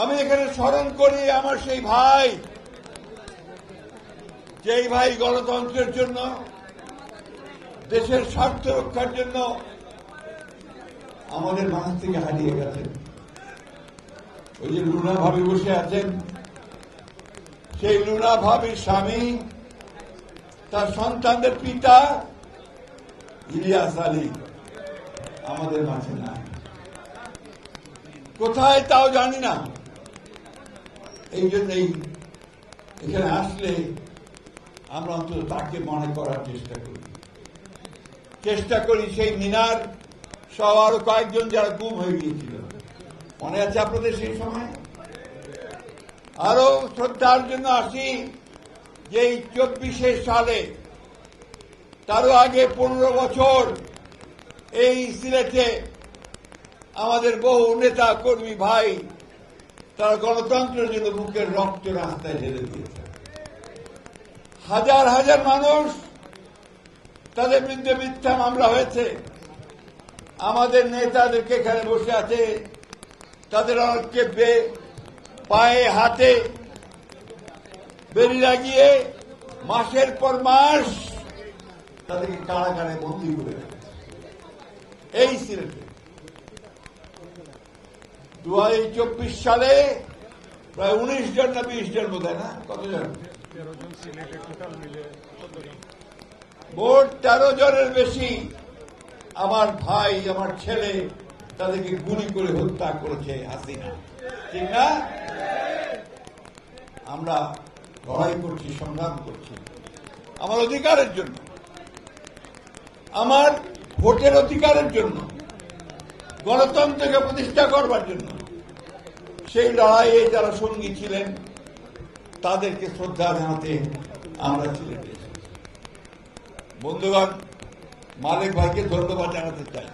আমি এখানে স্মরণ করি আমার সেই ভাই, যেই ভাই গণতন্ত্রের জন্য, দেশের স্বার্থ রক্ষার জন্য আমাদের মাঝ থেকে হারিয়ে গেছেন। ওই যে লুনা ভাবি বসে আছেন, সেই লুনা ভাবির স্বামী, তার সন্তানদের পিতা ইলিয়াস আলী আমাদের মাঝে নাই। কোথায় তাও জানি না। এই জন্যই এখানে আসলে আমরা অন্তত তাকে মনে করার চেষ্টা করি। সেই মিনার সহ আরো কয়েকজন যারা গুম হয়ে গিয়েছিল, মনে আছে আপনাদের সেই সময়? আরো শ্রদ্ধার জন্য আসি যে এই 24 সালে, তারও আগে 15 বছর এই সিলেটে আমাদের বহু নেতা কর্মী ভাই তারা গণতন্ত্রের জন্য বুকের রক্ত রাস্তায় ঢেলে দিয়েছে। হাজার হাজার মানুষ, তাদের বিরুদ্ধে মিথ্যা মামলা হয়েছে। আমাদের নেতাদেরকে এখানে বসে আছে, তাদের অনেককে পায়ে হাতে বেরি লাগিয়ে মাসের পর মাস তাদেরকে কারাগারে বন্দী করে রেখেছে। এই সিলেটে 2024 সালে প্রায় 19 জন না 20 জন বোধ হয়, না কতজন? 13 জন সিলেটে টোটাল মিলে মোট 13 জনের বেশি আমার ভাই, আমার ছেলে, তাদেরকে গুলি করে হত্যা করেছে হাসিনা, ঠিক না? আমরা লড়াই করছি, সংগ্রাম করছি আমার অধিকারের জন্য, আমার ভোটের অধিকারের জন্য, গণতন্ত্রকে প্রতিষ্ঠা করবার জন্য। সেই লড়াইয়ে যারা সঙ্গী ছিলেন তাদেরকে শ্রদ্ধা জানাতে আমরা সিলেটে এসেছি। বন্ধুগণ, মালিক ভাইকে ধন্যবাদ জানাতে চাই।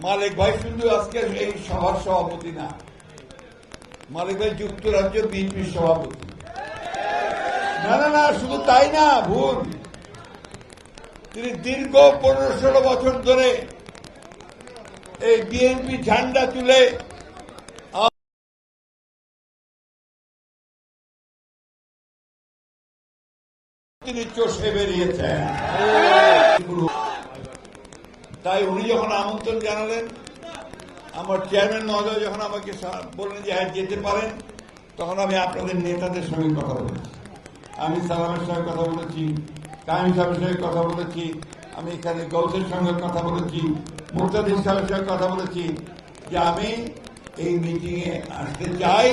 মালিক ভাই শুধু আজকে এই সভার সভাপতি না, মালিক ভাই যুক্তরাজ্য বিএনপির সভাপতি। না, শুধু তাই না, ভুল। তিনি দীর্ঘ 15-16 বছর ধরে এই বিএনপি ঝান্ডা তুলে তিনি চষে বেরিয়েছেন। তাই উনি যখন আমন্ত্রণ জানালেন, আমার চেয়ারম্যান মহোদয় যখন আমাকে বললেন যে হ্যাঁ যেতে পারেন, তখন আমি আপনাদের নেতাদের সঙ্গে কথা বলেছি। আমি সালামের সঙ্গে কথা বলেছি, কামিল সাহেবের সঙ্গে কথা বলেছি, আমি এখানে গৌসের সঙ্গে কথা বলেছি, মুক্তাদির সাহেবের সঙ্গে কথা বলেছি যে আমি এই মিটিং এ আসতে চাই,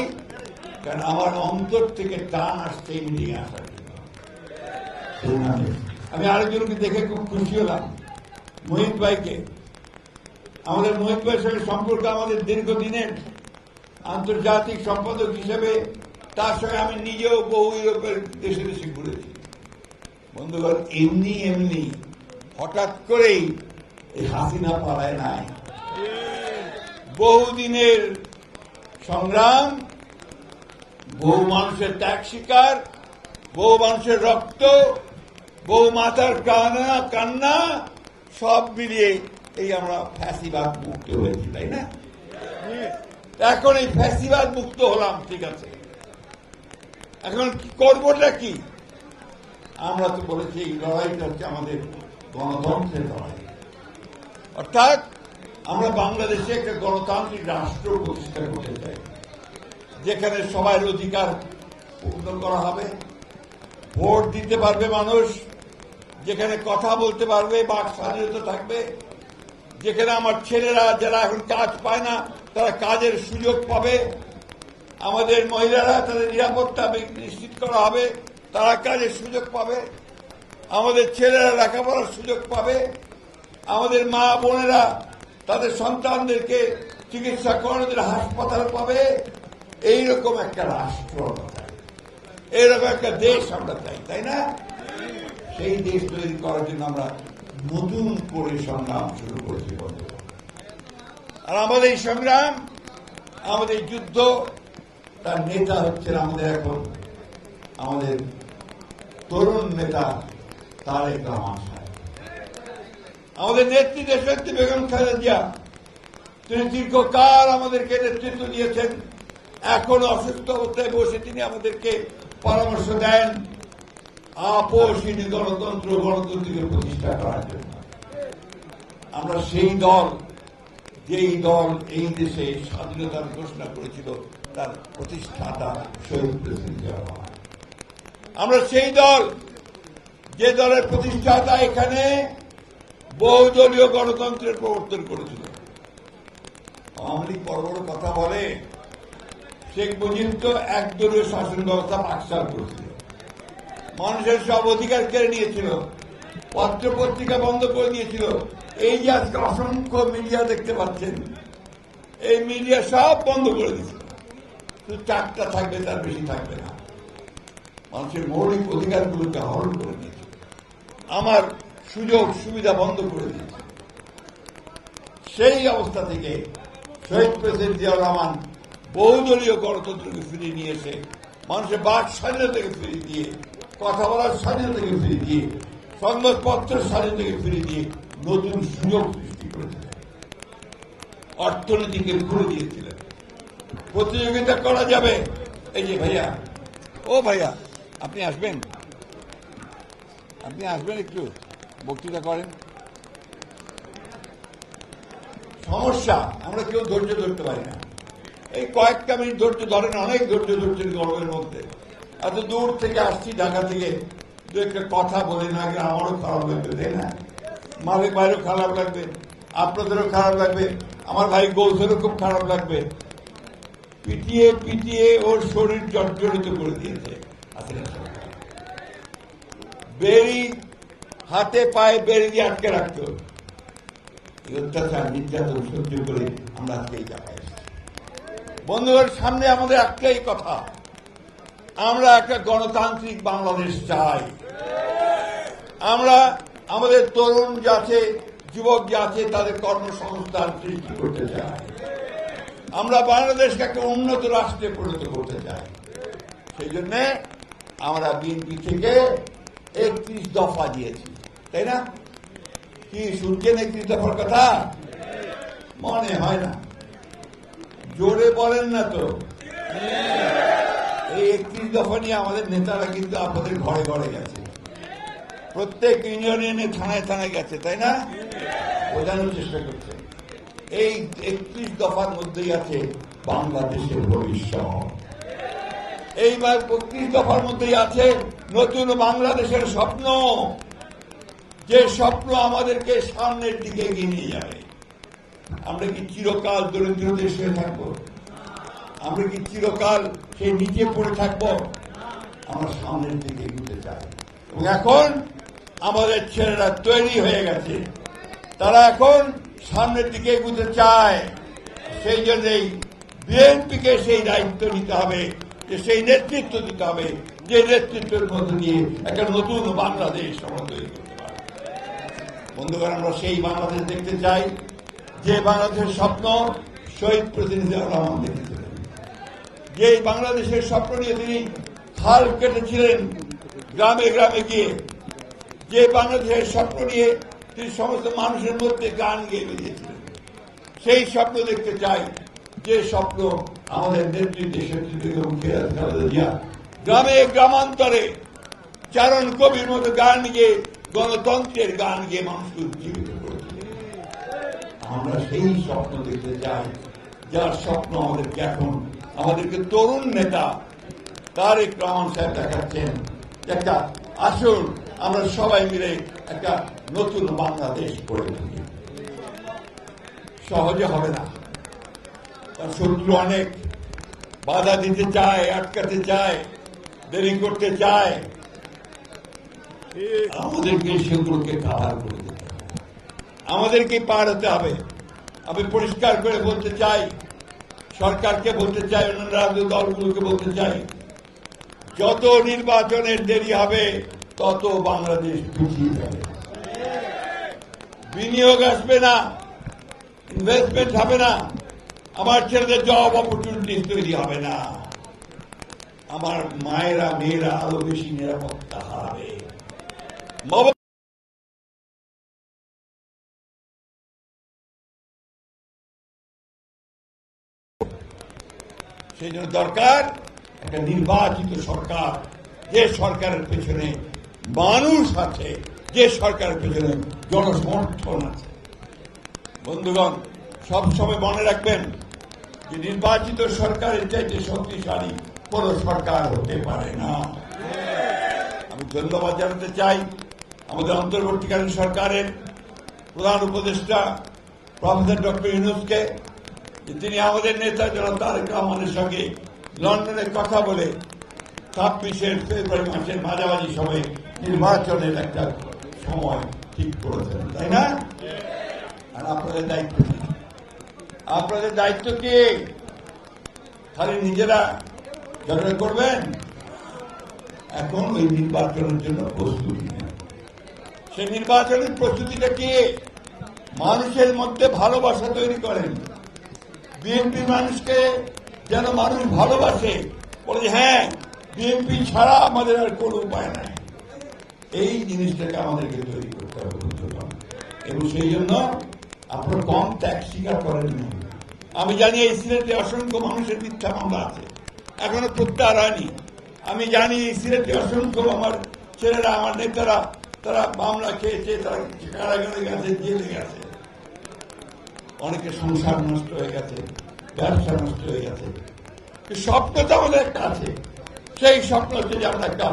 কারণ আমার অন্তর থেকে টান আসছে এই মিটিং এ আসার জন্য। আমি আরেকজনকে দেখে খুব খুশি হলাম, মোহিত ভাইকে। আমাদের মোহিত ভাইয়ের সঙ্গে সম্পর্ক আমাদের দীর্ঘদিনের। আন্তর্জাতিক সম্পাদক হিসেবে তার সঙ্গে আমি নিজেও বহু ইউরোপের দেশে দেশে ঘুরেছি। বন্ধুগণ, এমনি হঠাৎ করেই এই হাসিনা পালায় নাই। বহুদিনের সংগ্রাম, বহু মানুষের ত্যাগ শিকার, বহু মানুষের রক্ত, বহু মাথার কান্না, সব মিলিয়ে এই আমরা ফ্যাসিবাদ মুক্ত হয়েছি, তাই না? এখন এই ফ্যাসিবাদ মুক্ত হলাম, ঠিক আছে, এখন করবোটা কি? আমরা তো বলেছি এই লড়াইটা হচ্ছে আমাদের গণতন্ত্রের লড়াই। অর্থাৎ আমরা বাংলাদেশে একটা গণতান্ত্রিক রাষ্ট্র প্রতিষ্ঠা করতে চাই, যেখানে সবার অধিকার পূর্ণ করা হবে, ভোট দিতে পারবে মানুষ, যেখানে কথা বলতে পারবে, বাক স্বাধীনতা থাকবে, যেখানে আমার ছেলেরা যারা এখন কাজ পায় না তারা কাজের সুযোগ পাবে, আমাদের মহিলারা তাদের নিরাপত্তা নিশ্চিত করা হবে, তারা কাজের সুযোগ পাবে, আমাদের ছেলেরা লেখাপড়ার সুযোগ পাবে, আমাদের মা বোনেরা তাদের সন্তানদেরকে চিকিৎসা করানোর হাসপাতাল পাবে। এইরকম একটা রাষ্ট্র, এইরকম একটা দেশ আমরা চাই, তাই না? সেই দেশ তৈরি করার জন্য আমরা নতুন করে সংগ্রাম শুরু করেছি। আর আমাদের এই সংগ্রাম, আমাদের যুদ্ধ, তার নেতা হচ্ছেন আমাদের তরুণ নেতা তারেক রহমান সাহেব। আমাদের নেত্রী দেশনেত্রী বেগম খালেদা জিয়া, তিনি দীর্ঘকাল আমাদেরকে নেতৃত্ব দিয়েছেন। এখন অসুস্থ অবস্থায় বসে তিনি আমাদেরকে পরামর্শ দেন আপোষহীন গণতন্ত্রকে প্রতিষ্ঠা করার জন্য। আমরা সেই দল, যেই দল এই দেশে স্বাধীনতার ঘোষণা করেছিল তার প্রতিষ্ঠাতা শহীদ প্রেসিডেন্ট জিয়াউর রহমান। আমরা সেই দল, যে দলের প্রতিষ্ঠাতা এখানে বহুদলীয় গণতন্ত্রের প্রবর্তন করেছিল। আওয়ামী লীগ বড় বড় কথা বলে, শেখ মুজিব তো একদলীয় শাসন ব্যবস্থা আকসার করেছিল, মানুষের সব অধিকার কেড়ে নিয়েছিল, পত্র পত্রিকা বন্ধ করে দিয়েছিল। এই যে আজকে অসংখ্য মিডিয়া দেখতে পাচ্ছেন, এই মিডিয়া সব বন্ধ করে দিয়েছিল। শুধু চারটা থাকবে, তার বেশি থাকবে না। মানুষের মৌলিক অধিকারগুলোকে হরণ করে দিয়েছে, আমার সুযোগ সুবিধা বন্ধ করে দিয়েছে। সেই অবস্থা থেকে শহীদ প্রেসিডেন্ট জিয়াউর রহমান বহুদলীয় গণতন্ত্রকে ফিরিয়ে নিয়ে এসে মানুষের বাক স্বাধীনতাকে ফিরিয়ে দিয়ে, কথা বলার স্বাধীনতাকে ফিরিয়ে দিয়ে, সংবাদপত্রের স্বাধীনতাকে ফিরিয়ে দিয়ে নতুন সুযোগ সৃষ্টি করেছিলেন, অর্থনীতিকে খুলে দিয়েছিলেন। প্রতিযোগিতা করা যাবে। এই যে ভাইয়া, ও ভাইয়া, আপনি আসবেন, একটু বক্তৃতা করেন। সমস্যা, আমরা কেউ ধৈর্য ধরতে পারি না। এই কয়েকটা মিনিট ধৈর্য ধরেন, অনেক ধৈর্য ধরছেন গরমের মধ্যে। এত দূর থেকে আসছি, ঢাকা থেকে, দু একটা কথা বলে না গেলে আমারও খারাপ লাগবে, তাই না? মালিক ভাইয়েরও খারাপ লাগবে, আপনাদেরও খারাপ লাগবে, আমার ভাই গৌসেরও খুব খারাপ লাগবে। পিটিয়ে পিটিয়ে ওর শরীর জর্জরিত করে দিয়েছে হাসিনা সরকার। বেড়ি হাতে পায়ে বেড়ি দিয়ে আটকে রাখত। এই অত্যাচার নির্যাতন সহ্য করে আমরা আজকে এই জায়গায় এসেছি। বন্ধুদের সামনে আমাদের একটাই কথা, আমরা একটা গণতান্ত্রিক বাংলাদেশ চাই। আমরা আমাদের তরুণ যাচ্ছে, যুবক যাচ্ছে, তাদের কর্মসংস্থান সৃষ্টি করতে চাই। আমরা বাংলাদেশকে একটা উন্নত রাষ্ট্রে পরিণত করতে চাই। সেই জন্য আমরা বিএনপি থেকে 31 দফা দিয়েছি, তাই না? কি শুনছেন 31 দফার কথা? মনে হয় না, জোরে বলেন না তো। এই 31 দফা নিয়ে আমাদের নেতারা কিন্তু আপনাদের ঘরে ঘরে গেছে, প্রত্যেক ইউনিয়নে থানায় থানায় গেছে, তাই না? বোঝানোর চেষ্টা করছে। এই 31 দফার মধ্যেই আছে বাংলাদেশের ভবিষ্যৎ। এইবার 31 দফার মধ্যেই আছে নতুন বাংলাদেশের স্বপ্ন, যে স্বপ্ন আমাদেরকে সামনের দিকে এগিয়ে নিয়ে যাবে। আমরা কি চিরকাল দরিদ্র দেশে থাকবো? আমরা কি চিরকাল সেই নিচে পড়ে থাকবো? আমরা সামনের দিকে এগোতে চাই। এবং এখন আমাদের ছেলেরা তৈরি হয়ে গেছে, তারা এখন সামনের দিকে এগোতে চায়। সেই জন্যই বিএনপিকে সেই দায়িত্ব নিতে হবে, যে সেই নেতৃত্ব দিতে হবে, যে নেতৃত্বের মধ্যে দিয়ে একটা নতুন বাংলাদেশ আমরা তৈরি করতে পারি। বন্ধুগণ, আমরা সেই বাংলাদেশ দেখতে চাই যে বাংলাদেশের স্বপ্ন শহীদ প্রেসিডেন্ট জিয়াউর রহমান দেখেছিলেন, যে বাংলাদেশের স্বপ্ন নিয়ে তিনি খাল কেটেছিলেন গ্রামে গ্রামে গিয়ে, যে বাংলাদেশের স্বপ্ন নিয়ে তিনি সমস্ত মানুষের মধ্যে গান গেয়ে বেরিয়েছিলেন। সেই স্বপ্ন দেখতে চাই, যে স্বপ্ন আমাদের নেত্রী গ্রামে গ্রামান্তরে চারণ কবির মতো গান গিয়ে, গণতন্ত্রের গান গিয়ে মানুষকে উজ্জীবিত করেছিলেন। আমরা সেই স্বপ্ন দেখতে চাই, যার স্বপ্ন আমাদেরকে এখন আমাদেরকে তরুণ নেতা তারেক রহমান সাহেব দেখাচ্ছেন। একটা আসুন আমরা সবাই মিলে একটা নতুন বাংলাদেশ গড়ে তুলি। সহজে হবে না, তার শত্রু অনেক, বাধা দিতে চায়, আটকাতে চায়, দেরি করতে চায়। আমাদেরকে সেগুলোকে কাভার করে দিতে হবে, আমাদেরকে পার হতে হবে। আমি পরিষ্কার করে বলতে চাই, সরকারকে বলতে চাই, অন্যান্য রাজনৈতিক দলগুলোকে বলতে চাই, যত নির্বাচনের দেরি হবে তত বাংলাদেশ পিছিয়ে যাবে। বিনিয়োগ আসবে না, ইনভেস্টমেন্ট হবে না, আমার ছেলেদের জব অপরচুনিটি তৈরি হবে না, আমার মায়েরা মেয়েরা আরো বেশি নিরাপত্তা হারাবে। সেই জন্য দরকার একটা নির্বাচিত সরকার, যে সরকারের পেছনে মানুষ আছে, যে সরকারের পেছনে জনসমর্থন আছে। বন্ধুগণ, সবসময় মনে রাখবেন যে নির্বাচিত সরকারের চাইতে শক্তিশালী কোন সরকার হতে পারে না। আমি ধন্যবাদ জানাতে চাই আমাদের অন্তর্বর্তীকালীন সরকারের প্রধান উপদেষ্টা প্রফেসর ডক্টর ইউনূসকে, যে তিনি আমাদের নেতা জনাব তারেক রহমানের সঙ্গে লন্ডনে কথা বলে 26 ফেব্রুয়ারি মাসের মাঝামাঝি সময়ে নির্বাচনের একটা সময় ঠিক করেছেন, তাই না? আর আপনাদের দায়িত্ব কি? আপনাদের দায়িত্ব কি? খালি নিজেরা ঝগড়া করবেন? এখন ওই নির্বাচনের জন্য প্রস্তুতি নেন। সেই নির্বাচনের প্রস্তুতিটা কি? মানুষের মধ্যে ভালোবাসা তৈরি করেন। বিএনপি মানুষকে যেন মানুষ ভালোবাসে, বলে হ্যাঁ বিএনপি ছাড়া আমাদের আর কোনো উপায় নাই। এই জিনিসটাকে আমাদেরকে তৈরি করতে হবে এবং সেই জন্য আপনারা কম ত্যাগ স্বীকার করেন না। আমি জানি এই সিলেটে অসংখ্য মানুষের মিথ্যা মামলা আছে, এখনো প্রত্যাহার হয়নি। আমি জানি এই সিলেটে অসংখ্য আমার ছেলেরা, আমার নেতারা, তারা মামলা খেয়েছে, তারা কারাগারে গেছে, জেলে গেছে, অনেকে সংসার নষ্ট হয়ে গেছে, ব্যবসা নষ্ট হয়ে গেছে। স্বপ্ন তো আমাদের একটা আছে, সেই স্বপ্ন হচ্ছে যে আমরা একটা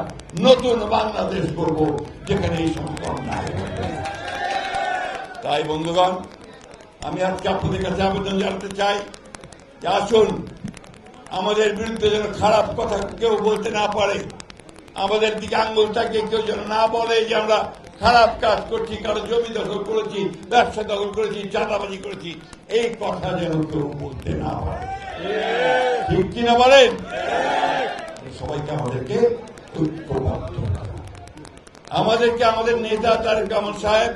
নতুন বাংলাদেশ করব যেখানে এই সমস্ত অন্যায় হবে। তাই বন্ধুগণ, আমি আজকে আপনাদের কাছে আবেদন জানাতে চাই যে আসুন, আমাদের বিরুদ্ধে যেন খারাপ কথা কেউ বলতে না পারে, আমাদের দিকে আঙ্গুল তাকিয়ে কেউ যেন না বলে যে আমরা খারাপ কাজ করছি, কারো জমি দখল করেছি, ব্যবসা দখল করেছি, চাঁদাবাজি করেছি, এই কথা যেন কেউ বলতে না পারে। ঠিক কিনা বলেন? সবাইকে আমাদেরকে ঐক্যবদ্ধ করা, আমাদেরকে আমাদের নেতা তারেক রহমান সাহেব,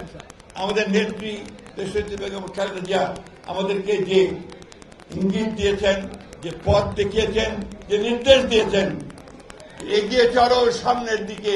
আমাদের নেত্রী দেশনেত্রী বেগম খালেদা জিয়া আমাদেরকে যে ইঙ্গিত দিয়েছেন, যে পথ দেখিয়েছেন, যে নির্দেশ দিয়েছেন, এগিয়ে চলো সামনের দিকে,